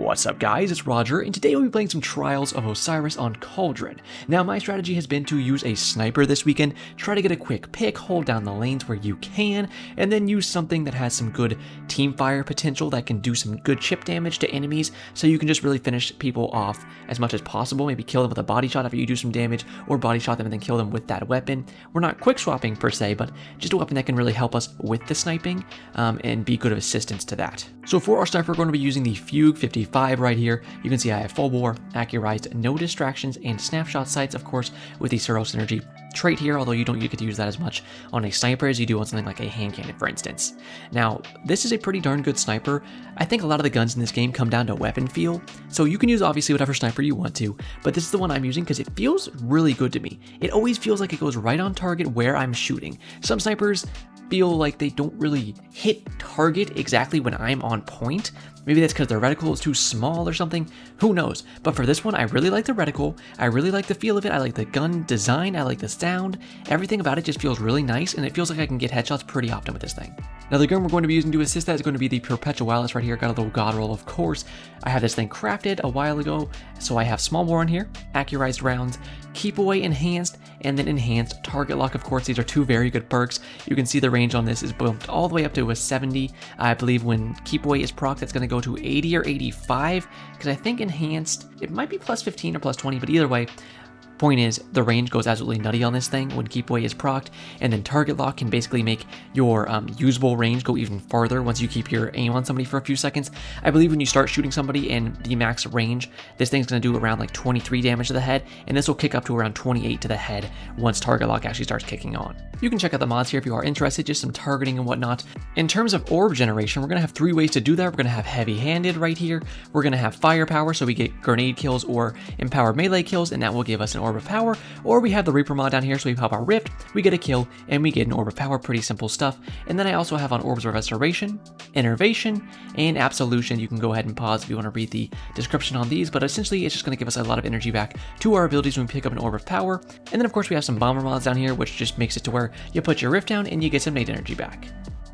What's up guys, it's Roger, and today we'll be playing some Trials of Osiris on Cauldron. Now my strategy has been to use a sniper this weekend, try to get a quick pick, hold down the lanes where you can, and then use something that has some good team fire potential that can do some good chip damage to enemies, so you can just really finish people off as much as possible, maybe kill them with a body shot after you do some damage, or body shot them and then kill them with that weapon. We're not quick swapping per se, but just a weapon that can really help us with the sniping, and be good of assistance to that. So for our sniper, we're going to be using the Fugue 55 right here. You can see I have full bore, accurized, no distractions, and snapshot sights, of course, with the Suro Synergy trait here, although you don't get to use that as much on a sniper as you do on something like a hand cannon, for instance. Now, this is a pretty darn good sniper. I think a lot of the guns in this game come down to weapon feel, so you can use obviously whatever sniper you want to, but this is the one I'm using because it feels really good to me. It always feels like it goes right on target where I'm shooting. Some snipers feel like they don't really hit target exactly when I'm on point. Maybe that's because their reticle is too small or something, who knows. But for this one, I really like the reticle, I really like the feel of it, I like the gun design, I like the sound, everything about it just feels really nice, and it feels like I can get headshots pretty often with this thing. Now the gun we're going to be using to assist that is going to be the Perpetualis right here. Got a little god roll, of course. I had this thing crafted a while ago, so I have small bore on here, accurized rounds, keep away enhanced, and then enhanced target lock. Of course, these are two very good perks. You can see the range on this is bumped all the way up to a 70. I believe when keep away is proc, that's going to go to 80 or 85, because I think enhanced, it might be plus 15 or plus 20, but either way, point is, the range goes absolutely nutty on this thing when keep away is procced, and then target lock can basically make your usable range go even farther once you keep your aim on somebody for a few seconds. I believe when you start shooting somebody in the max range, this thing's going to do around like 23 damage to the head, and this will kick up to around 28 to the head once target lock actually starts kicking on. You can check out the mods here if you are interested, just some targeting and whatnot. In terms of orb generation, we're going to have three ways to do that. We're going to have heavy-handed right here, we're going to have firepower, so we get grenade kills or empowered melee kills, and that will give us an orb of power, or we have the Reaper mod down here, so we pop our Rift, we get a kill, and we get an orb of power. Pretty simple stuff. And then I also have on orbs of restoration, innervation, and absolution. You can go ahead and pause if you want to read the description on these, but essentially it's just going to give us a lot of energy back to our abilities when we pick up an orb of power. And then of course we have some bomber mods down here, which just makes it to where you put your Rift down and you get some nade energy back.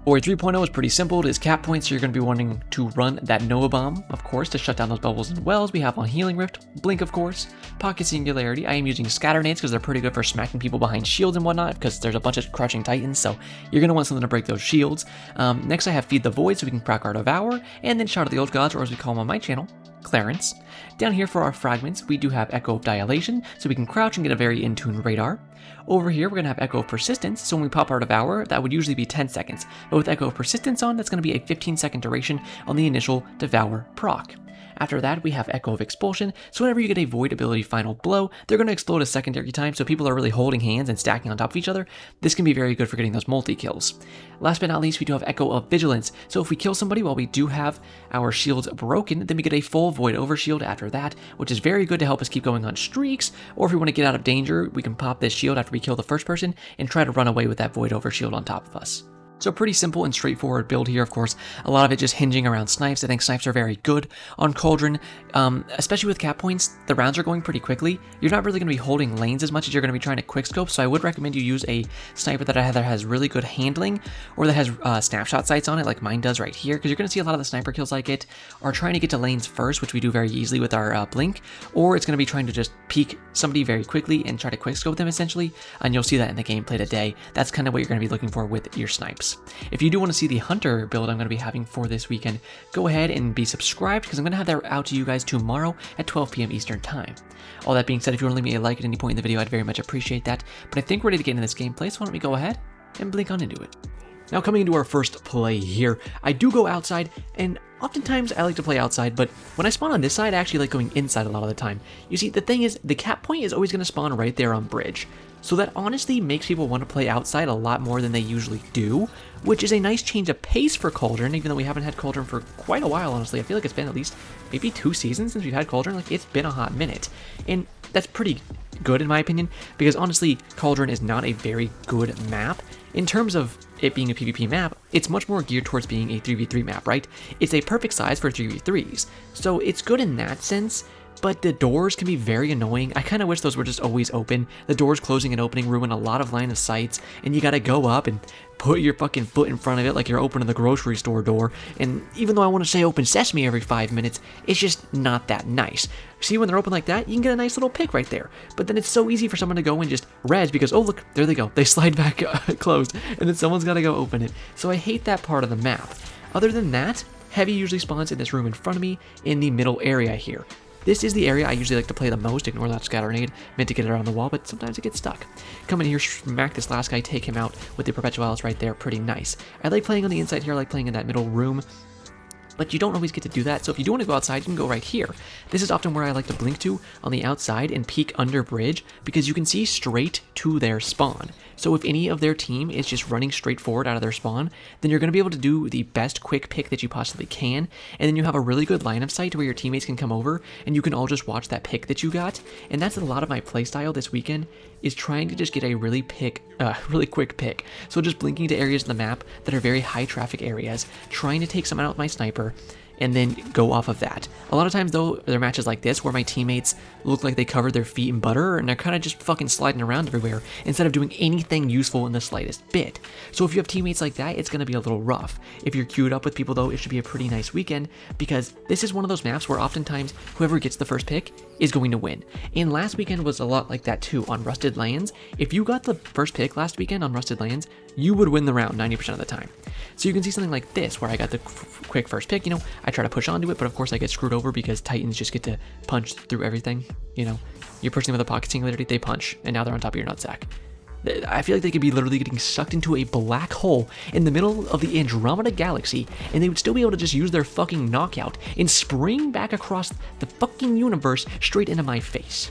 Ori 3.0 is pretty simple. It is cap points, so you're going to be wanting to run that Nova Bomb, of course, to shut down those bubbles and wells. We have on Healing Rift, Blink, of course, Pocket Singularity. I am using Scatter Nades because they're pretty good for smacking people behind shields and whatnot, because there's a bunch of crouching titans, so you're going to want something to break those shields. Next I have Feed the Void, so we can proc our Devour, and then Shout of the Old Gods, or as we call them on my channel, Clarence. Down here for our fragments, we do have Echo of Dilation, so we can crouch and get a very in-tune radar. Over here, we're going to have Echo of Persistence, so when we pop our Devour, that would usually be 10 seconds. But with Echo of Persistence on, that's going to be a 15-second duration on the initial Devour proc. After that, we have Echo of Expulsion, so whenever you get a Void ability Final Blow, they're going to explode a secondary time, so people are really holding hands and stacking on top of each other. This can be very good for getting those multi-kills. Last but not least, we do have Echo of Vigilance, so if we kill somebody while we do have our shields broken, then we get a full Void Overshield after that, which is very good to help us keep going on streaks, or if we want to get out of danger, we can pop this shield after we kill the first person and try to run away with that Void Overshield on top of us. So pretty simple and straightforward build here, of course, a lot of it just hinging around snipes. I think snipes are very good on Cauldron, especially with cap points. The rounds are going pretty quickly. You're not really going to be holding lanes as much as you're going to be trying to quickscope, so I would recommend you use a sniper that either has really good handling or that has snapshot sights on it like mine does right here, because you're going to see a lot of the sniper kills I get are trying to get to lanes first, which we do very easily with our blink, or it's going to be trying to just peek somebody very quickly and try to quickscope them essentially, and you'll see that in the gameplay today. That's kind of what you're going to be looking for with your snipes. If you do want to see the Hunter build I'm going to be having for this weekend, go ahead and be subscribed because I'm going to have that out to you guys tomorrow at 12 p.m. Eastern Time. All that being said, if you want to leave me a like at any point in the video, I'd very much appreciate that. But I think we're ready to get into this gameplay, so why don't we go ahead and blink on into it. Now coming into our first play here, I do go outside, and oftentimes I like to play outside, but when I spawn on this side, I actually like going inside a lot of the time. You see, the thing is, the cap point is always going to spawn right there on bridge. So that honestly makes people want to play outside a lot more than they usually do, which is a nice change of pace for Cauldron, even though we haven't had Cauldron for quite a while, honestly. I feel like it's been at least maybe 2 seasons since we've had Cauldron. Like, it's been a hot minute. And that's pretty good in my opinion, because honestly, Cauldron is not a very good map. In terms of it being a PvP map, it's much more geared towards being a 3v3 map, right? It's a perfect size for 3v3s, so it's good in that sense, but the doors can be very annoying. I kind of wish those were just always open. The doors closing and opening ruin a lot of line of sights, and you gotta go up and put your fucking foot in front of it like you're opening the grocery store door. And even though I want to say open sesame every 5 minutes, it's just not that nice. See, when they're open like that, you can get a nice little pick right there. But then it's so easy for someone to go and just res because, oh look, there they go. They slide back closed, and then someone's gotta go open it. So I hate that part of the map. Other than that, heavy usually spawns in this room in front of me in the middle area here. This is the area I usually like to play the most. Ignore that scatter grenade. Meant to get it around the wall, but sometimes it gets stuck. Come in here, smack this last guy, take him out with the Perpetualis right there. Pretty nice. I like playing on the inside here. I like playing in that middle room. But you don't always get to do that, so if you do want to go outside, you can go right here. This is often where I like to blink to on the outside and peek under bridge, because you can see straight to their spawn. So if any of their team is just running straight forward out of their spawn, then you're going to be able to do the best quick pick that you possibly can, and then you have a really good line of sight where your teammates can come over, and you can all just watch that pick that you got. And that's a lot of my playstyle this weekend, is trying to just get a really quick pick. So just blinking to areas in the map that are very high traffic areas, trying to take someone out with my sniper, and then go off of that. A lot of times though, there are matches like this where my teammates look like they covered their feet in butter and they're kind of just fucking sliding around everywhere instead of doing anything useful in the slightest bit. So if you have teammates like that, it's going to be a little rough. If you're queued up with people though, it should be a pretty nice weekend, because this is one of those maps where oftentimes whoever gets the first pick is going to win. And last weekend was a lot like that too on Rusted Lands. If you got the first pick last weekend on Rusted Lands, you would win the round 90% of the time. So you can see something like this where I got the quick first pick, I try to push onto it, but of course I get screwed over because Titans just get to punch through everything. You're pushing with a pocket singularity, they punch, and now they're on top of your nutsack. I feel like they could be literally getting sucked into a black hole in the middle of the Andromeda Galaxy, and they would still be able to just use their fucking knockout and spring back across the fucking universe straight into my face.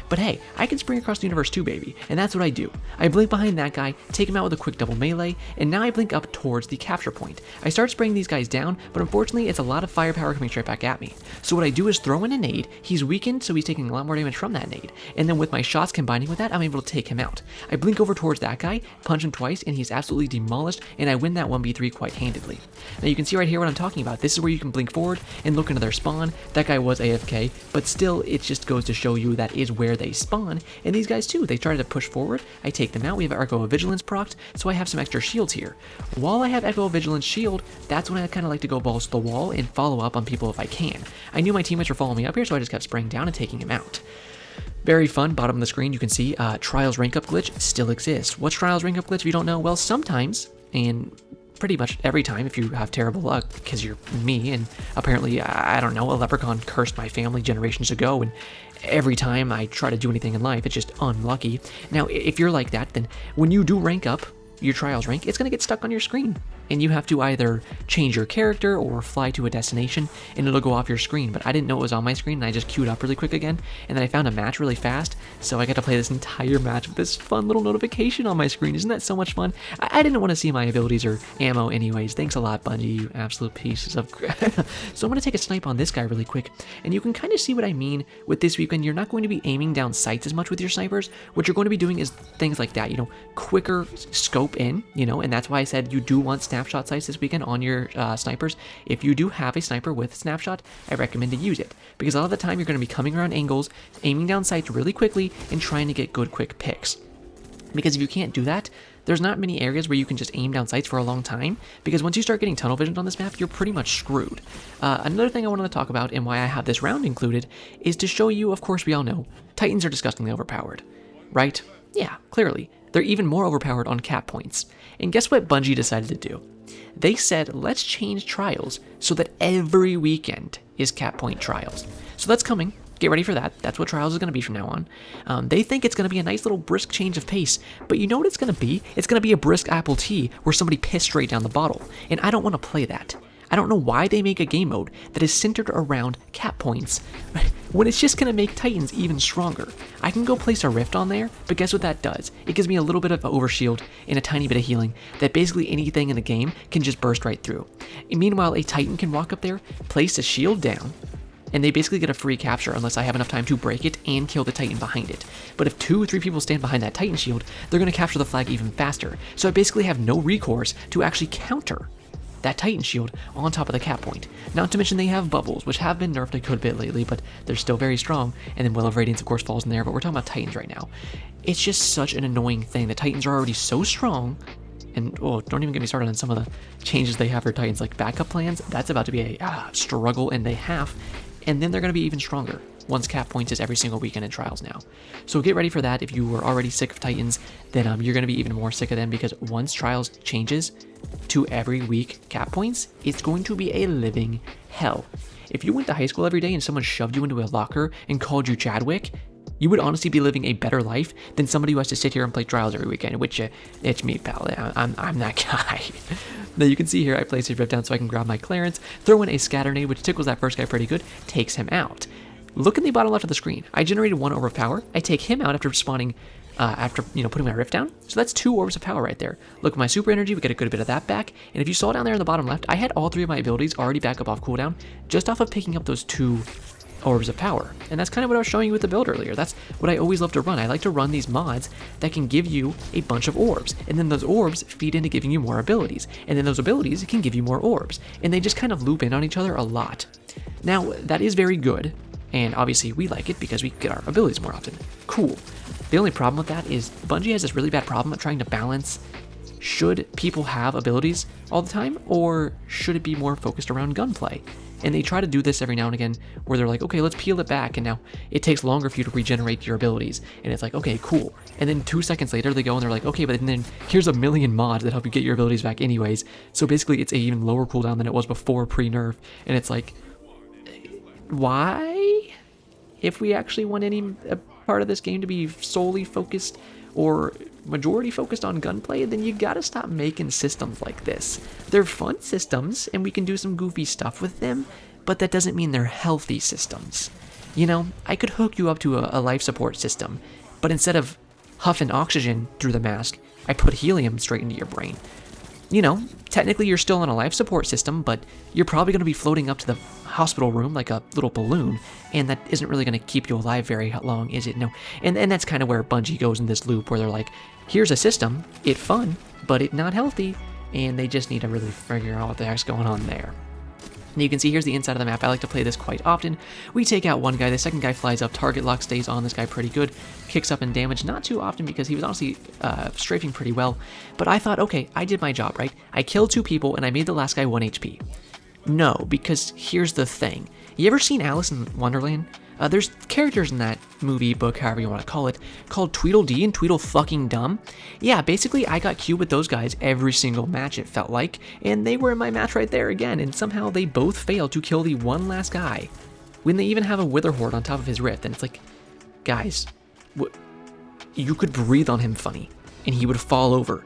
But hey, I can spring across the universe too, baby, and that's what I do. I blink behind that guy, take him out with a quick double melee, and now I blink up towards the capture point. I start spraying these guys down, but unfortunately it's a lot of firepower coming straight back at me. So what I do is throw in a nade, he's weakened so he's taking a lot more damage from that nade, and then with my shots combining with that, I'm able to take him out. I blink over towards that guy, punch him twice, and he's absolutely demolished, and I win that 1v3 quite handedly. Now you can see right here what I'm talking about. This is where you can blink forward and look into their spawn. That guy was AFK, but still it just goes to show you that is where they spawn. And these guys too, they try to push forward, I take them out. We have Echo Vigilance procced, so I have some extra shields here. While I have Echo Vigilance shield, that's when I kind of like to go balls to the wall and follow up on people if I can. I knew my teammates were following me up here, so I just kept spraying down and taking him out. Very fun. Bottom of the screen, you can see Trials rank up glitch still exists. What's Trials rank up glitch if you don't know? Well, sometimes, and pretty much every time, if you have terrible luck, because you're me, and apparently, I don't know, a leprechaun cursed my family generations ago, and every time I try to do anything in life, it's just unlucky. Now, if you're like that, then when you do rank up your Trials rank, it's going to get stuck on your screen, and you have to either change your character or fly to a destination, and it'll go off your screen. But I didn't know it was on my screen, and I just queued up really quick again, and then I found a match really fast, so I got to play this entire match with this fun little notification on my screen. Isn't that so much fun? I didn't want to see my abilities or ammo anyways. Thanks a lot, Bungie, you absolute pieces of crap. So I'm going to take a snipe on this guy really quick, and you can kind of see what I mean with this weekend. You're not going to be aiming down sights as much with your snipers. What you're going to be doing is things like that, quicker scope in, and that's why I said you do want snapshot sights this weekend on your snipers. If you do have a sniper with snapshot, I recommend to use it, because a lot of the time you're going to be coming around angles, aiming down sights really quickly, and trying to get good quick picks. Because if you can't do that, there's not many areas where you can just aim down sights for a long time, because once you start getting tunnel vision on this map, you're pretty much screwed. Another thing I wanted to talk about, and why I have this round included, is to show you, of course we all know, Titans are disgustingly overpowered, right? Yeah, clearly. They're even more overpowered on cap points. And guess what Bungie decided to do? They said, let's change Trials so that every weekend is cap point Trials. So that's coming. Get ready for that. That's what Trials is going to be from now on. They think it's going to be a nice little brisk change of pace, but you know what it's going to be? It's going to be a brisk apple tea where somebody pissed straight down the bottle, and I don't want to play that. I don't know why they make a game mode that is centered around cap points when it's just going to make Titans even stronger. I can go place a rift on there, but guess what that does? It gives me a little bit of overshield and a tiny bit of healing that basically anything in the game can just burst right through. And meanwhile, a Titan can walk up there, place a shield down, and they basically get a free capture unless I have enough time to break it and kill the Titan behind it. But if 2 or 3 people stand behind that Titan shield, they're going to capture the flag even faster. So I basically have no recourse to actually counter that Titan Shield on top of the cap point. Not to mention they have bubbles, which have been nerfed a good bit lately, but they're still very strong. And then Will of Radiance, of course, falls in there, but we're talking about Titans right now. It's just such an annoying thing. The Titans are already so strong. And, don't even get me started on some of the changes they have for Titans, like backup plans. That's about to be a struggle and a half. And then they're going to be even stronger once cap points is every single weekend in Trials now. So get ready for that. If you were already sick of Titans, then you're going to be even more sick of them, because once Trials changes to every week cap points, it's going to be a living hell. If you went to high school every day and someone shoved you into a locker and called you Chadwick, you would honestly be living a better life than somebody who has to sit here and play Trials every weekend, which, it's me, pal. I'm that guy. Now you can see here, I place a Rip Down so I can grab my clearance, throw in a Scatter Nade, which tickles that first guy pretty good, takes him out. Look in the bottom left of the screen. I generated 1 orb of power. I take him out after spawning, putting my Rift down. So that's 2 orbs of power right there. Look at my super energy, we get a good bit of that back. And if you saw down there in the bottom left, I had all 3 of my abilities already back up off cooldown, just off of picking up those 2 orbs of power. And that's kind of what I was showing you with the build earlier. That's what I always love to run. I like to run these mods that can give you a bunch of orbs, and then those orbs feed into giving you more abilities, and then those abilities can give you more orbs, and they just kind of loop in on each other a lot. Now, that is very good, and obviously we like it because we get our abilities more often. Cool. The only problem with that is Bungie has this really bad problem of trying to balance, should people have abilities all the time, or should it be more focused around gunplay? And they try to do this every now and again where they're like, okay, let's peel it back, and now it takes longer for you to regenerate your abilities. And it's like, okay, cool. And then 2 seconds later they go and they're like, okay, but then here's a million mods that help you get your abilities back anyways. So basically it's a even lower cooldown than it was before pre-nerf. And it's like, why? If we actually want any part of this game to be solely focused or majority focused on gunplay, then you gotta stop making systems like this. They're fun systems, and we can do some goofy stuff with them, but that doesn't mean they're healthy systems. You know, I could hook you up to a life support system, but instead of huffing oxygen through the mask, I put helium straight into your brain. You know, technically you're still on a life support system, but you're probably going to be floating up to the hospital room like a little balloon, and that isn't really going to keep you alive very long, is it? No. And that's kind of where Bungie goes in this loop where they're like, here's a system, it's fun, but it's not healthy, and they just need to really figure out what the heck's going on there. And you can see here's the inside of the map. I like to play this quite often. We take out one guy, the second guy flies up, target lock stays on this guy pretty good, kicks up in damage, not too often because he was honestly strafing pretty well, but I thought, okay, I did my job, right? I killed 2 people and I made the last guy 1 HP. No, because here's the thing. You ever seen Alice in Wonderland? There's characters in that movie, book, however you want to call it, called Tweedledee and Tweedlefucking-Dum. Yeah, basically I got queued with those guys every single match, it felt like, and they were in my match right there again, and somehow they both failed to kill the one last guy, when they even have a Wither Horde on top of his rift, and it's like, guys, you could breathe on him funny, and he would fall over,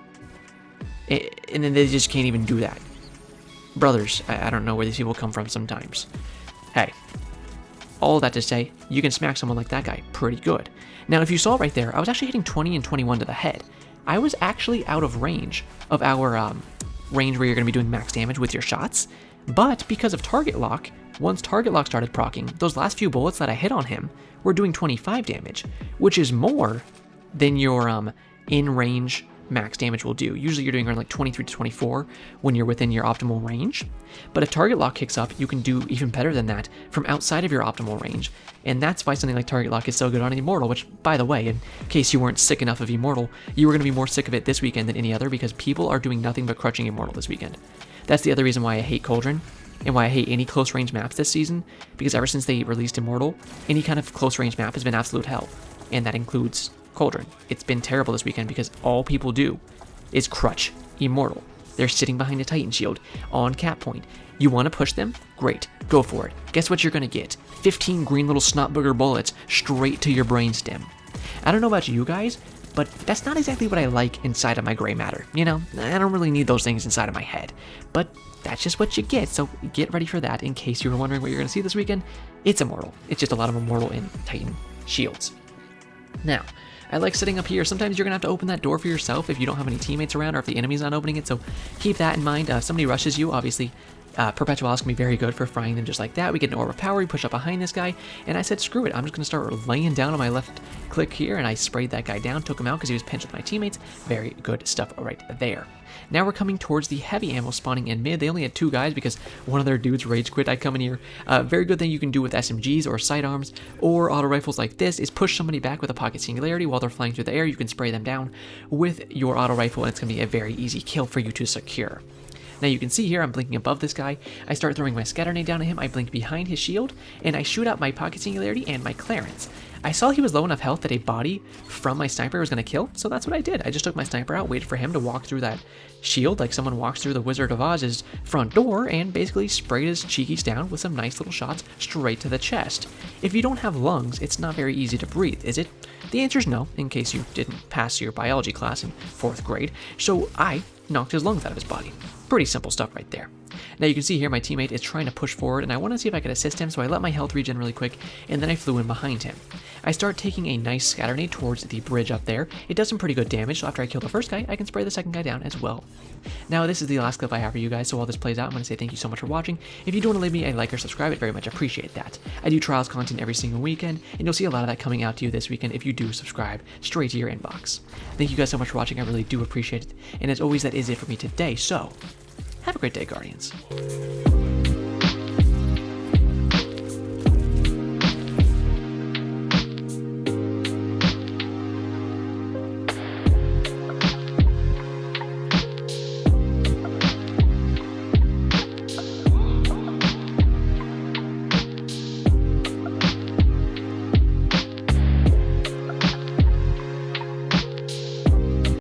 and then they just can't even do that. Brothers, I don't know where these people come from sometimes. Hey. All that to say, you can smack someone like that guy pretty good. Now, if you saw right there, I was actually hitting 20 and 21 to the head. I was actually out of range of our range where you're going to be doing max damage with your shots, but because of target lock, once target lock started proccing, those last few bullets that I hit on him were doing 25 damage, which is more than your in-range max damage will do. Usually you're doing around like 23 to 24 when you're within your optimal range, but if target lock kicks up, you can do even better than that from outside of your optimal range, and that's why something like target lock is so good on Immortal, which, by the way, in case you weren't sick enough of Immortal, you were going to be more sick of it this weekend than any other because people are doing nothing but crushing Immortal this weekend. That's the other reason why I hate Cauldron and why I hate any close range maps this season, because ever since they released Immortal, any kind of close range map has been absolute hell, and that includes Cauldron. It's been terrible this weekend because all people do is crutch Immortal. They're sitting behind a Titan shield on cap point. You want to push them? Great, go for it. Guess what you're going to get? 15 green little snot booger bullets straight to your brainstem. I don't know about you guys, but that's not exactly what I like inside of my gray matter. You know, I don't really need those things inside of my head, but that's just what you get, so get ready for that in case you were wondering what you're going to see this weekend. It's Immortal. It's just a lot of Immortal and Titan shields. Now, I like sitting up here. Sometimes you're going to have to open that door for yourself if you don't have any teammates around or if the enemy's not opening it, so keep that in mind. If somebody rushes you, obviously, Perpetualis can be very good for frying them just like that. We get an Orb of Power, we push up behind this guy, and I said, screw it, I'm just going to start laying down on my left click here, and I sprayed that guy down, took him out because he was pinched with my teammates. Very good stuff right there. Now we're coming towards the heavy ammo spawning in mid. They only had 2 guys because one of their dudes rage quit. I come in here. Very good thing you can do with SMGs or sidearms or auto rifles like this is push somebody back with a pocket singularity while they're flying through the air. You can spray them down with your auto rifle, and it's going to be a very easy kill for you to secure. Now you can see here I'm blinking above this guy. I start throwing my scatter nade down at him. I blink behind his shield, and I shoot out my pocket singularity and my Clarence. I saw he was low enough health that a body from my sniper was going to kill, so that's what I did. I just took my sniper out, waited for him to walk through that shield like someone walks through the Wizard of Oz's front door, and basically sprayed his cheekies down with some nice little shots straight to the chest. If you don't have lungs, it's not very easy to breathe, is it? The answer is no, in case you didn't pass your biology class in 4th grade, so I knocked his lungs out of his body. Pretty simple stuff right there. Now you can see here my teammate is trying to push forward, and I want to see if I could assist him, so I let my health regen really quick, and then I flew in behind him. I start taking a nice scatter nade towards the bridge up there. It does some pretty good damage, so after I kill the first guy, I can spray the second guy down as well. Now this is the last clip I have for you guys, so while this plays out, I'm going to say thank you so much for watching. If you do want to leave me a like or subscribe, I'd very much appreciate that. I do trials content every single weekend, and you'll see a lot of that coming out to you this weekend if you do subscribe straight to your inbox. Thank you guys so much for watching, I really do appreciate it, and as always, that is it for me today, so have a great day, Guardians.